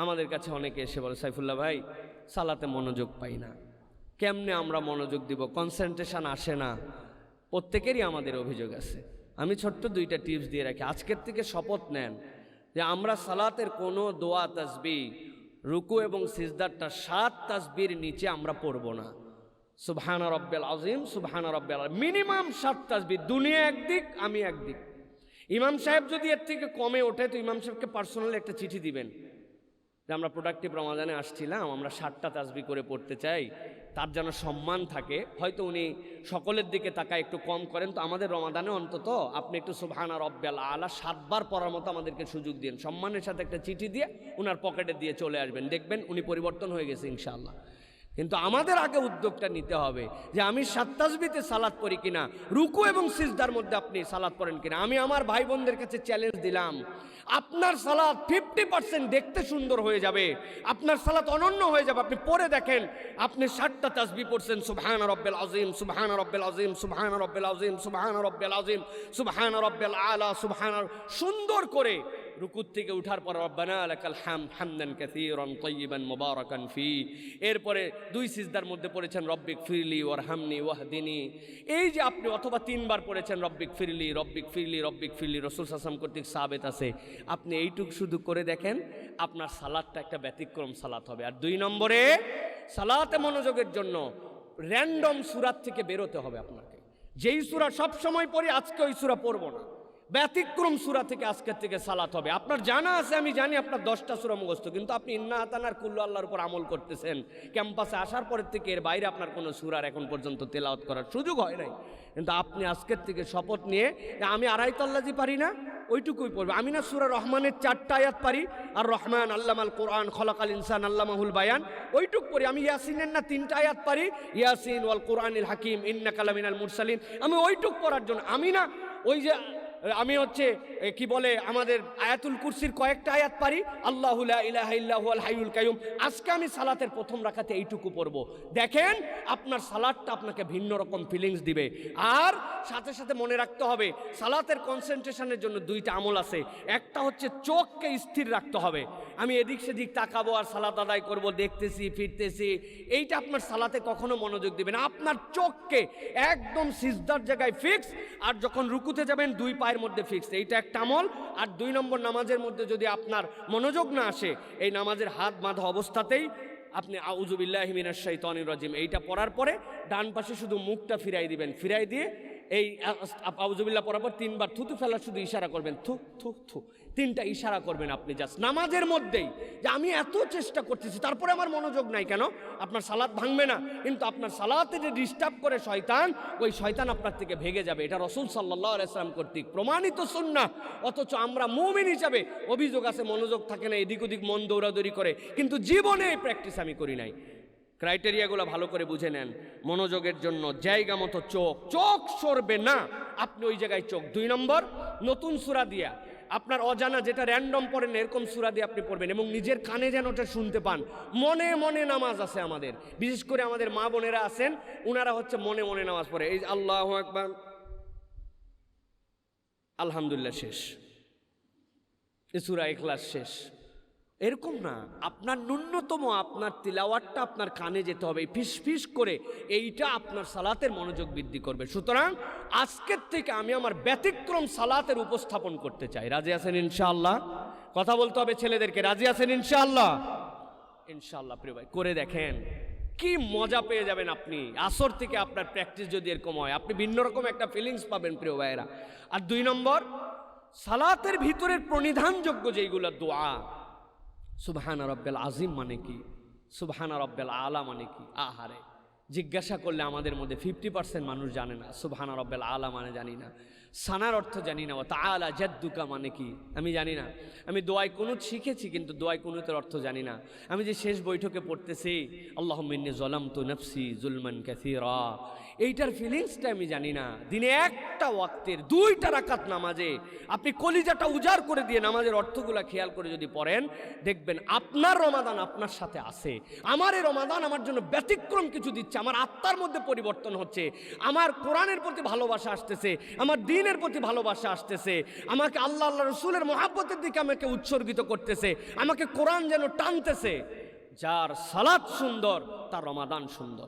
আমাদের কাছে অনেকে এসে বলে, সাইফুল্লাহ ভাই সালাতে মনোযোগ পাই না, কেমনে আমরা মনোযোগ দিব, কনসেন্ট্রেশন আসে না। প্রত্যেকেরই আমাদের অভিযোগ আছে। আমি ছোট্ট দুইটা টিপস দিয়ে রাখি। আজকের থেকে শপথ নেন যে আমরা সালাতের কোনো দোয়া তাসবিহ রুকু এবং সিজদারটা 7 তাসবির নিচে আমরা পড়ব না। সুবহানা রাব্বিল আযীম, সুবহানা রাব্বিল আযীম, মিনিমাম 7 তাসবিহ। দুনিয়া একদিক, আমি একদিক। ইমাম সাহেব যদি এর থেকে কমে ওঠে তো ইমাম সাহেবকে পার্সোনালি একটা চিঠি দিবেন যে আমরা প্রোডাক্টিভ রমাজানে আসছিলাম, আমরা 7টা তাসবিহ করে পড়তে চাই, তার যেন সম্মান থাকে। হয়তো উনি সকলের দিকে তাকায় একটু কম করেন, তো আমাদের রমাদানে অন্তত আপনি একটু সুবহানা রাব্বিল আলা 7 বার পড়ার মতো আমাদেরকে সুযোগ দিন। সম্মানের সাথে একটা চিঠি দিয়ে উনার পকেটে দিয়ে চলে আসবেন, দেখবেন উনি পরিবর্তন হয়ে গেছে ইনশাআল্লাহ। কিন্তু আমাদের আগে উদ্যোগটা নিতে হবে যে আমি 7 তাসবিহতে সালাত পড়ি কিনা, রুকু এবং সিজদার মধ্যে আপনি সালাত পড়েন কিনা। আমি আমার ভাই বোনদের কাছে চ্যালেঞ্জ দিলাম, আপনার সালাত 50% দেখতে সুন্দর হয়ে যাবে, আপনার সালাত অনন্য হয়ে যাবে। আপনি পড়ে দেখেন, আপনি 7টা তাসবিহ পড়ছেন, সুবহানা রাব্বিল আযীম, সুবহানা রাব্বিল আযীম, সুবহানা রাব্বিল আযীম, সুবহানা রাব্বিল আযীম, সুবহানা রাব্বিল আলা, সুবহানা, সুন্দর করে রুকুর থেকে উঠার পর রব্বানা লাকাল হামদ হামদান কাসীরান তাইয়িবান মুবারাকান ফি, এরপরে 2 সিজদার মধ্যে পড়েছেন রব্বিক ফিরলি ওয়ারহামনি ওয়াহদিনি। এই যে আপনি অথবা 3 বার পড়েছেন রব্বিক ফিরলি, রব্বিক ফিরলি, রব্বিক ফিরলি, রাসূল সাল্লাল্লাহু আলাইহি ওয়াসাল্লাম কর্তৃক সাবিত আছে। আপনি এইটুক শুধু করে দেখেন, আপনার সালাতটা একটা ব্যতিক্রম সালাত হবে। আর 2 নম্বরে সালাতে মনোযোগের জন্য র্যান্ডম সূরাত থেকে বেরোতে হবে আপনাকে। যেই সূরা সব সময় পড়ি আজকে ওই সূরা পড়বো না, ব্যতিক্রম সূরা থেকে আজকের থেকে সালাত হবে। আপনার জানা আছে, আমি জানি আপনার 10টা সূরা মুখস্থ, কিন্তু আপনি ইন্না আতানার কুল্লু আল্লাহর উপর আমল করতেছেন। ক্যাম্পাসে আসার পরের থেকে এর বাইরে আপনার কোনো সূরার এখন পর্যন্ত তেলাওয়াত করার সুযোগ হয় নাই। কিন্তু আপনি আজকের থেকে শপথ নিয়ে আমি আড়াইতাল্লাজি পারি না, ওইটুকুই পড়বে। আমি না সূরা রহমানের 4টা আয়াত পারি, আর রহমান আল্লামাল কোরআন খলাকাল ইনসান আল্লামাহুল বায়ান, ওইটুক পড়ি। আমি ইয়াসিনের না 3টা আয়াত পারি, ইয়াসিন ওয়াল কোরআনিল হাকিম ইন্নাকা লামিনাল মুরসালিন, আমি ওইটুক পড়ার জন্য। আমি না ওই যে আমি কি বলে আমাদের আয়াতুল কুরসির কয়েকটা আয়াত পারি, আল্লাহু লা ইলাহা ইল্লা হুয়াল হাইয়ুল কাইয়ুম। আজকে আমি সালাতের প্রথম রাকাতে এইটুকু পড়ব। দেখেন আপনার সালাতটা আপনাকে ভিন্ন রকম ফিলিংস দিবে। আর সাথে সাথে মনে রাখতে হবে সালাতের কনসেন্ট্রেশনের জন্য 2টা আমল আছে। একটা হচ্ছে চোখকে স্থির রাখতে হবে। আমি এদিক সেদিক তাকাবো আর সালাত আদায় করব, দেখতেছি ফিরতেছি, এইটা আপনার সালাতে কখনো মনোযোগ দিবে না। আপনার চোখকে একদম সিজদার জায়গায় ফিক্স, আর যখন রুকুতে যাবেন 2 পায়ের মধ্যে ফিক্স, এইটা একটা আমল। আর 2 নম্বর, নামাজের মধ্যে যদি আপনার মনোযোগ না আসে, এই নামাজের হাত বাঁধা অবস্থাতেই আপনি আউযু বিল্লাহি মিনাশ শাইতানির রাজিম এইটা পড়ার পরে ডান পাশে শুধু মুখটা ফিরাই দিবেন, ফিরাই দিয়ে এই আউযুবিল্লাহ পড়ার পর 3 বার থুতু ফেলার শুধু ইশারা করবেন, থু থু থু, 3টা ইশারা করবেন আপনি জাস্ট নামাজের মধ্যেই, যে আমি এত চেষ্টা করতেছি তারপরে আমার মনোযোগ নাই কেন। আপনার সালাত ভাঙবে না, কিন্তু আপনার সালাতে যে ডিস্টার্ব করে শয়তান, ওই শয়তান আপনার থেকে ভেগে যাবে। এটা রাসূল সাল্লাল্লাহু আলাইহি ওয়াসাল্লাম কর্তৃক প্রমাণিত সুন্নাহ। অথচ আমরা মুমিন হিসাবে অভিযোগ আছে মনোযোগ থাকে না, এদিক ওদিক মন দৌড়াদৌড়ি করে, কিন্তু জীবনে এই প্র্যাকটিস আমি করি নাই। ক্রাইটেরিয়াগুলো ভালো করে বুঝে নেন। মনোযোগের জন্য জায়গা মতো চোখ সরবে না, আপনি ওই জায়গায় চোখ। 2 নম্বর, নতুন সূরা দিয়া আপনার অজানা যেটা র্যান্ডম পড়েন এরকম সূরা দিয়ে আপনি পড়বেন, এবং নিজের কানে যেন ওটা শুনতে পান। মনে মনে নামাজ আছে আমাদের, বিশেষ করে আমাদের মা বোনেরা আছেন, ওনারা হচ্ছে মনে মনে নামাজ পড়ে। এই আল্লাহু আকবার, আলহামদুলিল্লাহ শেষ, এই সূরা ইখলাস শেষ, এরকম না। আপনার ন্যূনতম আপনার তিলাওয়াতটা আপনার কানে যেতে হবে, ফিস ফিস করে। এইটা আপনার সালাতের মনোযোগ বৃদ্ধি করবে। সুতরাং আজকের থেকে আমি আমার ব্যতিক্রম সালাতের উপস্থাপন করতে চাই। রাজি আছেন ইনশাআল্লাহ? কথা বলতে হবে ছেলেদেরকে, রাজি আছেন ইনশাআল্লাহ? ইনশাআল্লাহ প্রিয় ভাই, করে দেখেন কি মজা পেয়ে যাবেন আপনি। আসর থেকে আপনার প্র্যাকটিস যদি এরকম হয়, আপনি ভিন্ন রকম একটা ফিলিংস পাবেন প্রিয় ভাইয়েরা। আর 2 নম্বর, সালাতের ভিতরের প্রণিধানযোগ্য যেইগুলো দোয়া, সুবহানা রাব্বিল আযীম মানে কি, সুবহানা রাব্বিল আলা মানে কি? আহারে, জিজ্ঞাসা করলে আমাদের মধ্যে 50% মানুষ জানে না। সুবহানা রাব্বিল আলা মানে জানি না, সানার অর্থ জানি না, ওয়া তাআলা জাদ্দুকা মানে কি আমি জানি না। আমি দোয়ায় কুনুত শিখেছি, কিন্তু দোয়ায় কুনুতের অর্থ জানি না। আমি যে শেষ বৈঠকে পড়তেছি আল্লাহুম্মা ইন্নী যালামতু নাফসি যুলমান কাসীরা, এইটার ফিলিংসটা আমি জানি না। দিনে একটা ওয়াক্তের 2টা রাকাত নামাজে আপনি কলিজাটা উজাড় করে দিয়ে নামাজের অর্থগুলা খেয়াল করে যদি পড়েন, দেখবেন আপনার রমাদান আপনার সাথে আছে। আমার এই রমাদান আমার জন্য ব্যতিক্রম কিছু দিচ্ছে, আমার আত্মার মধ্যে পরিবর্তন হচ্ছে, আমার কোরআনের প্রতি ভালোবাসা আসতেছে, আমার দ্বীনের প্রতি ভালোবাসা আসতেছে, আমাকে আল্লাহ রসুলের মহাব্বতের দিকে আমাকে উৎসর্গিত করতেছে, আমাকে কোরআন যেন টানতেছে। যার সালাত সুন্দর তার রমাদান সুন্দর।